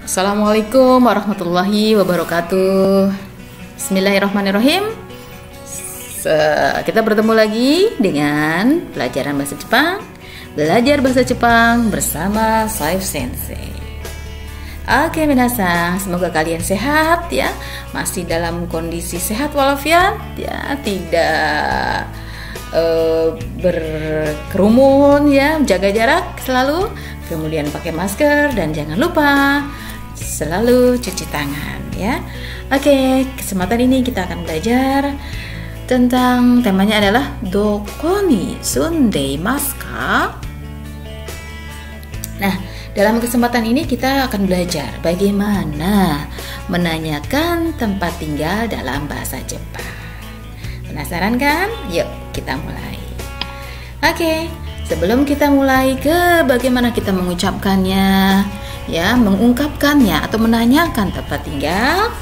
Assalamualaikum warahmatullahi wabarakatuh. Bismillahirrahmanirrahim. Kita bertemu lagi dengan pelajaran bahasa Jepang. Belajar bahasa Jepang bersama Saif Sensei. Oke, minasan, semoga kalian sehat ya. Masih dalam kondisi sehat walafiat ya, tidak berkerumun ya, jaga jarak selalu, kemudian pakai masker dan jangan lupa selalu cuci tangan ya. Oke, kesempatan ini kita akan belajar tentang temanya adalah doko ni sundeimasu ka? Nah, dalam kesempatan ini kita akan belajar bagaimana menanyakan tempat tinggal dalam bahasa Jepang. Penasaran kan? Yuk kita mulai. Oke, sebelum kita mulai ke bagaimana kita mengucapkannya, ya, mengungkapkannya atau menanyakan tempat tinggal,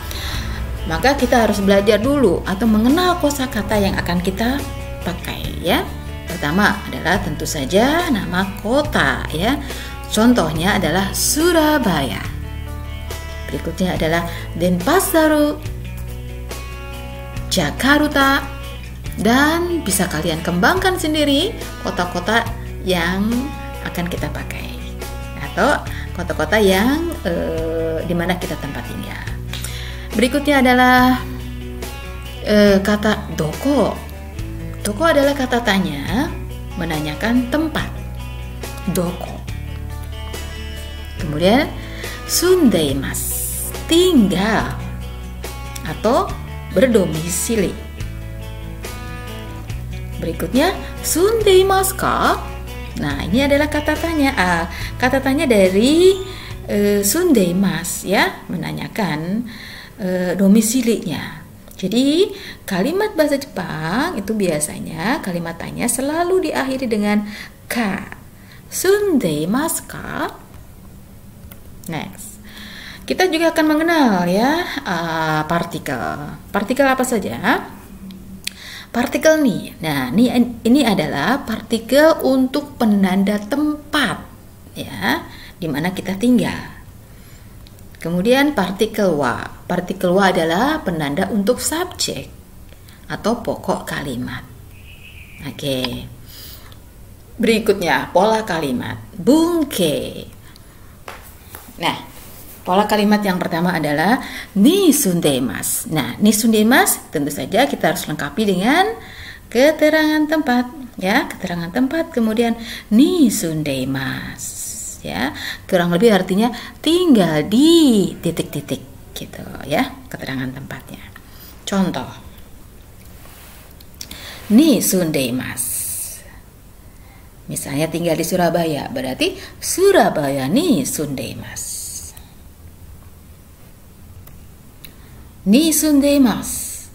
maka kita harus belajar dulu atau mengenal kosakata yang akan kita pakai ya. Pertama adalah tentu saja nama kota ya. Contohnya adalah Surabaya. Berikutnya adalah Denpasar, Jakarta, dan bisa kalian kembangkan sendiri kota-kota yang akan kita pakai atau kota-kota yang dimana kita tempat tinggal. Berikutnya adalah kata doko. Doko adalah kata tanya menanyakan tempat. Doko. Kemudian sundeimasu, tinggal atau berdomisili. Berikutnya sundeimasu ka? Nah, ini adalah kata tanya. Kata tanya dari sundeimasu ya, menanyakan domisilinya. Jadi kalimat bahasa Jepang itu biasanya kalimat tanya selalu diakhiri dengan ka. Sundeimasu ka? Next. Kita juga akan mengenal ya partikel. Partikel apa saja? Partikel nih. Nah, ini adalah partikel untuk penanda tempat ya, di mana kita tinggal. Kemudian partikel wa. Partikel wa adalah penanda untuk subjek atau pokok kalimat. Oke. Berikutnya pola kalimat. Bungke. Nah, pola kalimat yang pertama adalah ni sundeimasu. Nah, ni sundeimasu tentu saja kita harus lengkapi dengan keterangan tempat ya, keterangan tempat, kemudian ni sundeimasu ya. Kurang lebih artinya tinggal di titik-titik gitu ya, keterangan tempatnya. Contoh. Ni sundeimasu. Misalnya tinggal di Surabaya, berarti Surabaya ni sundeimasu. Ni sundeimasu.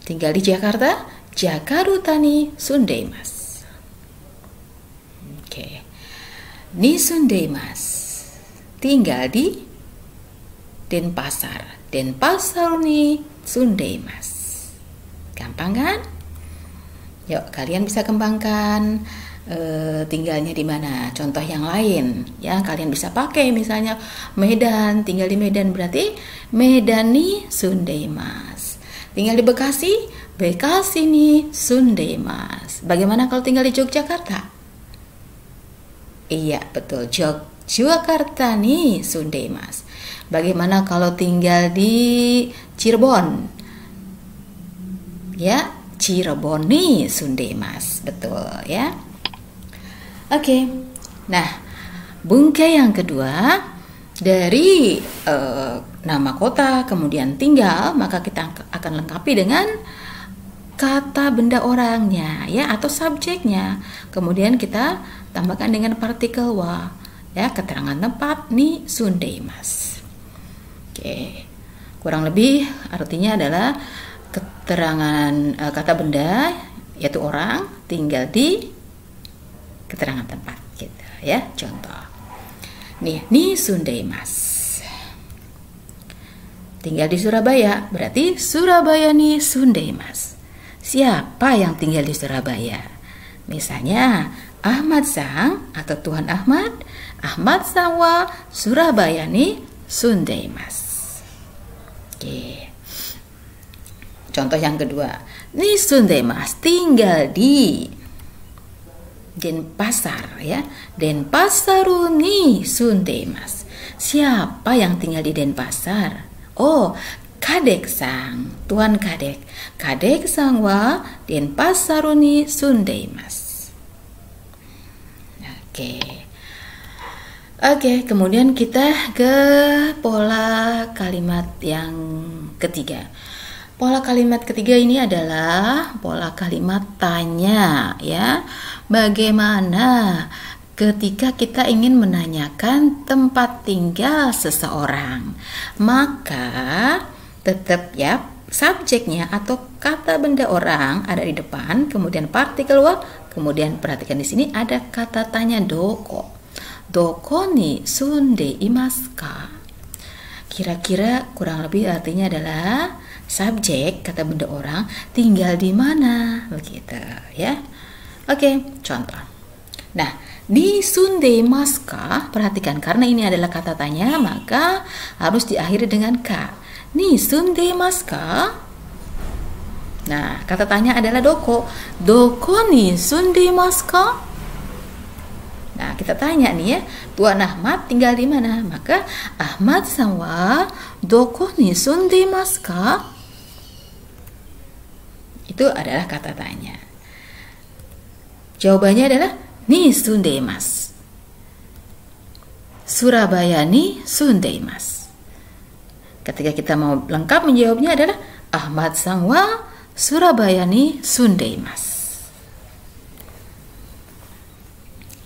Tinggal di Jakarta, Jakarta ni sundeimasu. Oke. Ni sundeimasu. Tinggal di Denpasar, Denpasar ni sundeimasu. Gampang kan? Yuk, kalian bisa kembangkan tinggalnya di mana. Contoh yang lain ya, kalian bisa pakai misalnya Medan, tinggal di Medan berarti Medan ni sundeimasu. Tinggal di Bekasi, Bekasi ni sundeimasu. Bagaimana kalau tinggal di Yogyakarta? Iya, betul, Yogyakarta ni sundeimasu. Bagaimana kalau tinggal di Cirebon? Ya, Cirebon ni sundeimasu. Betul ya. Oke. Nah, bungke yang kedua dari nama kota kemudian tinggal, maka kita akan lengkapi dengan kata benda orangnya ya atau subjeknya. Kemudian kita tambahkan dengan partikel wa ya, keterangan tempat ni sundeimasu. Oke. Kurang lebih artinya adalah keterangan kata benda yaitu orang tinggal di keterangan tempat gitu ya. Contoh. Nih, ni sundeimasu. Tinggal di Surabaya, berarti Surabaya ni sundeimasu. Siapa yang tinggal di Surabaya? Misalnya Ahmad Sang atau Tuan Ahmad, Ahmad Sangwa Surabayani Sundeimas. Oke. Contoh yang kedua, Ni Sundeimas tinggal di Denpasar ya. Denpasaru ni Sundeimas. Siapa yang tinggal di Denpasar? Oh, Kadek Sang, Tuan Kadek. Kadek Sang wa Denpasaru ni Sundeimas. Oke, kemudian kita ke pola kalimat yang ketiga. Pola kalimat ketiga ini adalah pola kalimat tanya ya. Bagaimana ketika kita ingin menanyakan tempat tinggal seseorang? Maka tetap ya subjeknya atau kata benda orang ada di depan, kemudian partikel wa, kemudian perhatikan di sini ada kata tanya doko. Doko ni sunde imasu ka? Kira-kira kurang lebih artinya adalah subjek kata benda orang tinggal di mana, begitu ya. Oke, contoh. Nah, di sunde imasu ka, perhatikan karena ini adalah kata tanya maka harus diakhiri dengan ka. Ni sunde imasu ka? Nah, kata tanya adalah doko. Doko ni sunde imasu ka? Nah, kita tanya nih ya, Tuan Ahmad tinggal di mana? Maka Ahmad Sang wa doko ni sundeimasu ka? Itu adalah kata tanya. Jawabannya adalah ni sundeimasu. Surabaya ni sundeimasu. Ketika kita mau lengkap menjawabnya adalah Ahmad Sang wa Surabaya ni sundeimasu.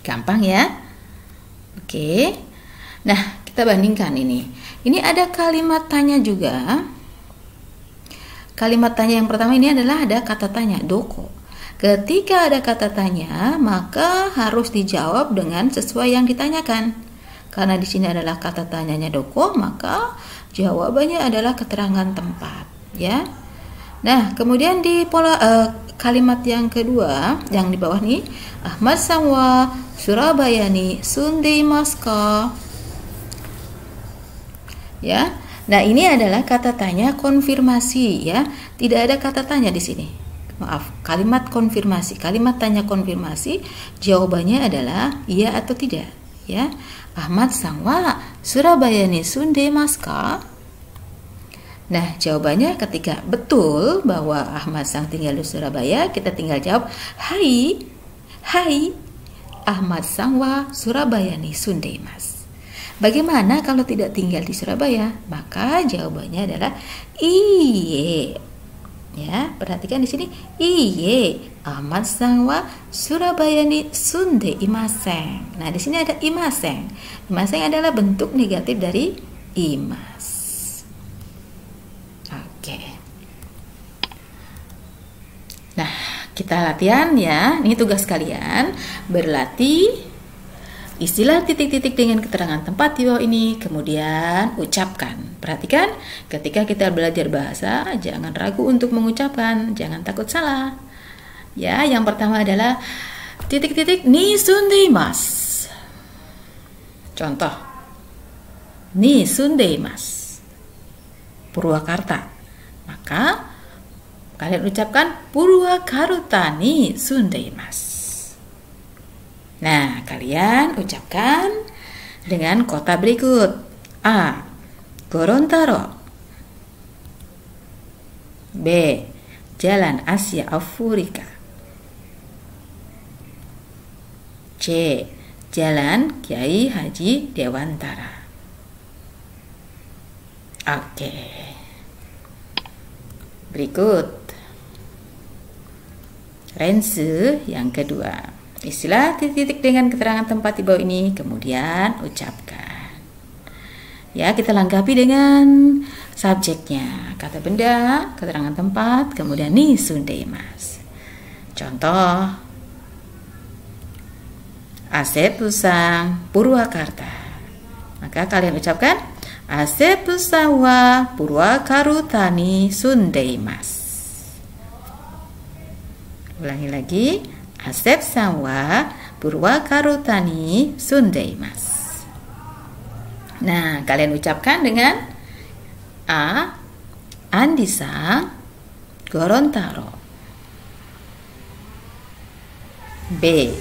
Gampang ya. Oke. Nah, kita bandingkan ini. Ini ada kalimat tanya juga. Kalimat tanya yang pertama ini adalah ada kata tanya doko. Ketika ada kata tanya, maka harus dijawab dengan sesuai yang ditanyakan. Karena di sini adalah kata tanyanya doko, maka jawabannya adalah keterangan tempat, ya. Nah, kemudian di pola kalimat yang kedua yang di bawah nih, Ahmad Sang wa Surabaya ni sundeimasu ka? Ya. Nah, ini adalah kata tanya konfirmasi ya. Tidak ada kata tanya di sini. Maaf, kalimat konfirmasi. Kalimat tanya konfirmasi jawabannya adalah iya atau tidak, ya. Ahmad Sang wa Surabaya ni sundeimasu ka? Nah, jawabannya ketika betul bahwa Ahmad Sang tinggal di Surabaya, kita tinggal jawab, hai, Ahmad Sang wa Surabaya ni sundeimasu. Bagaimana kalau tidak tinggal di Surabaya? Maka jawabannya adalah iye. Ya, perhatikan di sini, iye, Ahmad Sang wa Surabaya ni sundeimasen. Nah, di sini ada imasen. Imasen adalah bentuk negatif dari imas. Oke. Nah, kita latihan ya. Ini tugas kalian berlatih istilah titik-titik dengan keterangan tempat di bawah ini, kemudian ucapkan. Perhatikan, ketika kita belajar bahasa, jangan ragu untuk mengucapkan, jangan takut salah. Ya, yang pertama adalah titik-titik ni sundeimasu. Contoh, ni sundeimasu, Purwakarta. Maka kalian ucapkan Purwakaruta ni sundeimasu. Nah, kalian ucapkan dengan kota berikut. A. Gorontalo. B. Jalan Asia Afrika. C. Jalan Kiai Haji Dewantara. Oke. Berikut ranse yang kedua. Istilah titik-titik dengan keterangan tempat di bawah ini, kemudian ucapkan. Ya, kita lengkapi dengan subjeknya. Kata benda, keterangan tempat, kemudian ni sundeimasu. Contoh, Asep Usang Purwakarta. Maka kalian ucapkan Asep Usang wa Purwakaruta ni sundeimasu. Ulangi lagi. Asep Sang wa Purwakarutani sundeimasu. Nah, kalian ucapkan dengan A. Andi-san Gorontalo. B.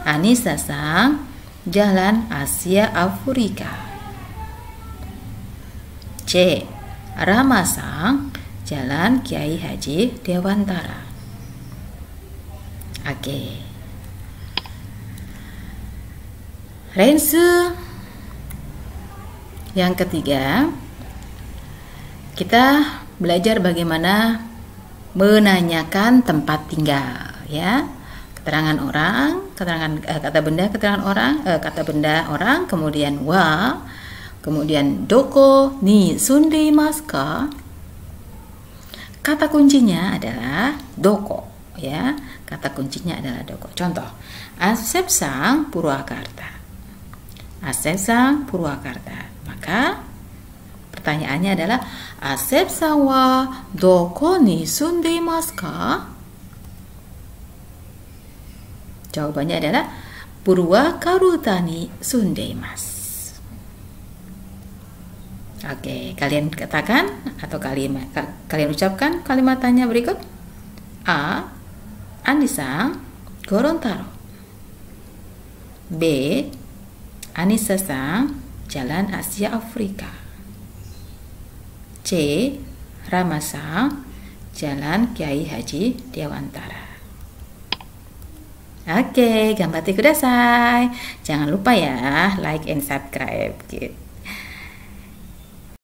Anissa-san Jalan Asia Afrika. C. Rama-san Jalan Kiai Haji Dewantara. Oke. Rensu yang ketiga, kita belajar bagaimana menanyakan tempat tinggal, ya. Keterangan orang, kata benda, keterangan orang, kata benda orang, kemudian wa, kemudian doko ni sundeimasu ka. Kata kuncinya adalah doko, ya. Kata kuncinya adalah doko. Contoh, Asep-san Purwakarta. Asep-san Purwakarta. Maka pertanyaannya adalah Asep-san wa doko ni sundeimasu ka? Jawabannya adalah Purwakarutani sundeimasu. Oke, kalian katakan atau kalian ucapkan kalimat tanya berikut. A. Andi-san Gorontalo. B. Anissa-san Jalan Asia Afrika. C. Rama-san Jalan Kiai Haji Dewantara. Oke, gambatte kudasai. Jangan lupa ya, like and subscribe gitu.